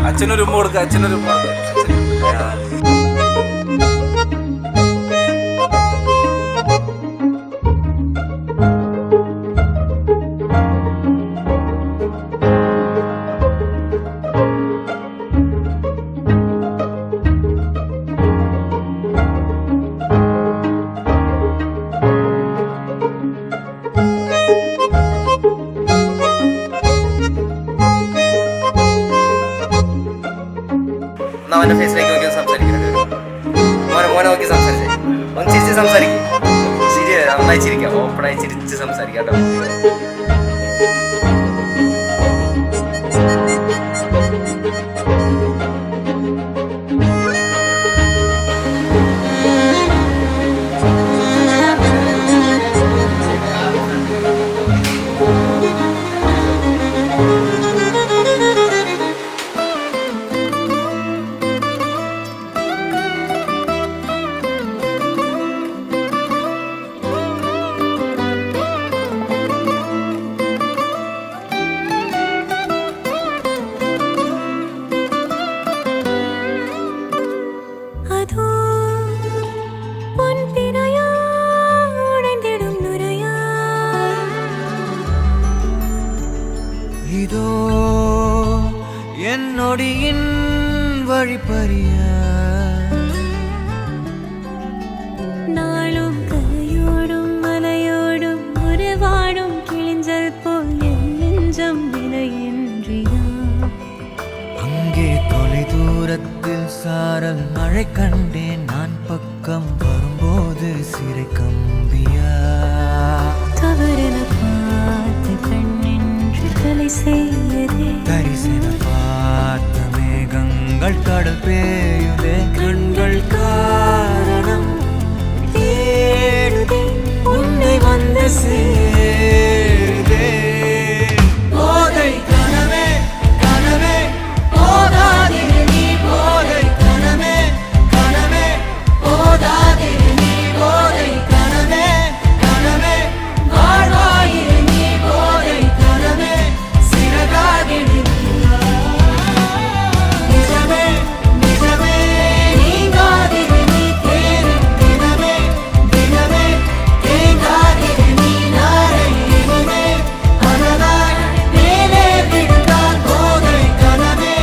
അച്ഛനൊരു ഉമ്മ കൊടുക്കുക, അച്ഛനൊരു ഉമ്മ കൊടുക്കുക. അവൻ്റെ ഫേസിലേക്ക് നോക്കി സംസാരിക്കുന്നത് മോനെ നോക്കി സംസാരിച്ചേ. ഒന്ന് ചിരിച്ച് സംസാരിക്കും, ചിരി നന്നായി ചിരിക്കാം, ഓപ്പണായി ചിരിച്ച് സംസാരിക്കാം കേട്ടോ. இதோ என்னொடியின் வழிப்பறிய நாளும் கரையோடும் மலையோடும் உறவாடும் கிழிஞ்சல் போல் என் நெஞ்சம் விலையின்றியா. அங்கே தொலை தூரத்தில் சாரல் மழை கண்டேன், நான் பக்கம் வரும்போது சிறை கம்பியா. தவறென பார்த்து கண்ணின்று தலை செய்யதே, தரிசன பார்த்த மேகங்கள் கடல் பேயுதே. கண்கள் காரணம் தேடுதே, உன்னை வந்து சேருதே. போதை கனவே கனவே போதாதிரு நீ, போதை கனவே கனவே போதாதிரு நீ, போதை கனவே கனவே வாழ்வாயிரு நீ, போதை கனவே சிறகாகிடு. நிஜமே நிஜமே நீங்காதிரு நீ, தேரும் தினமே தினமே தேங்காதிரு நீ. நாளை இனிமே அதனால் மேலே விழுந்தால் போதை கனவே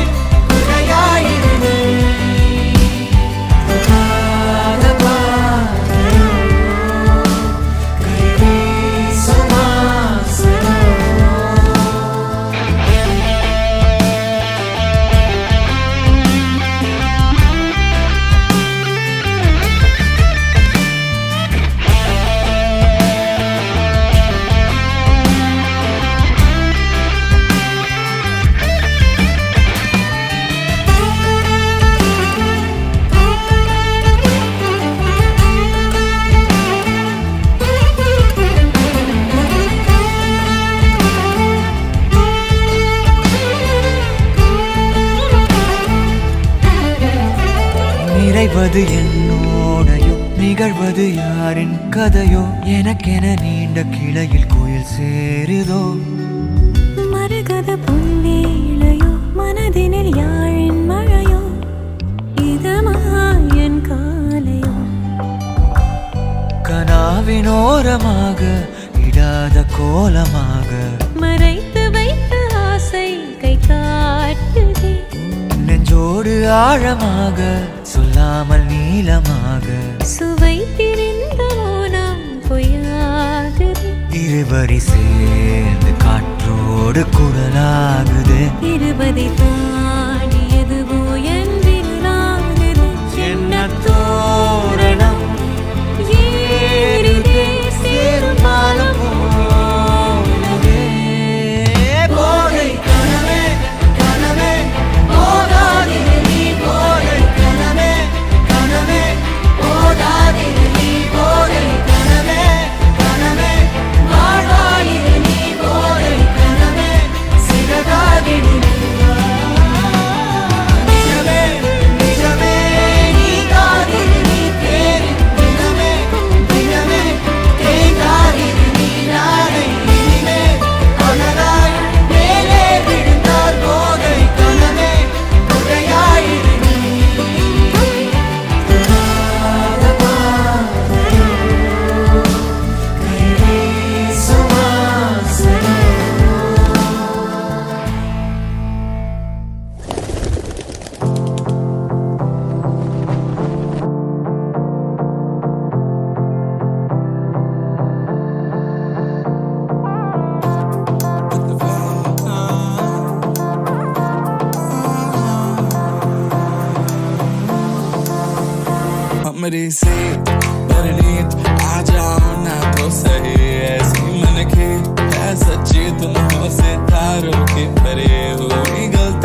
குறையாயிரு நீ. நிறைவது என்னோடையோ, நிகழ்வது யாரின் கதையோ, எனக்கென நீண்ட கிளையில் கோயில் சேருதோ. மரகத பொன்வேளையோ, மனதினில் யாழின் மழையோ, இதமாயன் காலையோ. கனாவினோரமாக இடாத கோலமாக மறைத்து வைத்த ஆசை கை காட்டுதே, நெஞ்சோடு ஆழமாக சொல்லாமல் நீளமாக சுவை பிரிந்த மோனம் பொய்யாகுதே. இருவரி சேர்ந்து காற்றோடு குரலாகுது. இருபதை தாண்டியதுவோ என்றிருளாகுதே. என்ன தோரணம் कमरे से परनीत आ जाओ ना तो सही ऐसी मन के है सच्ची तुम हो सितारों के परे हुई गलती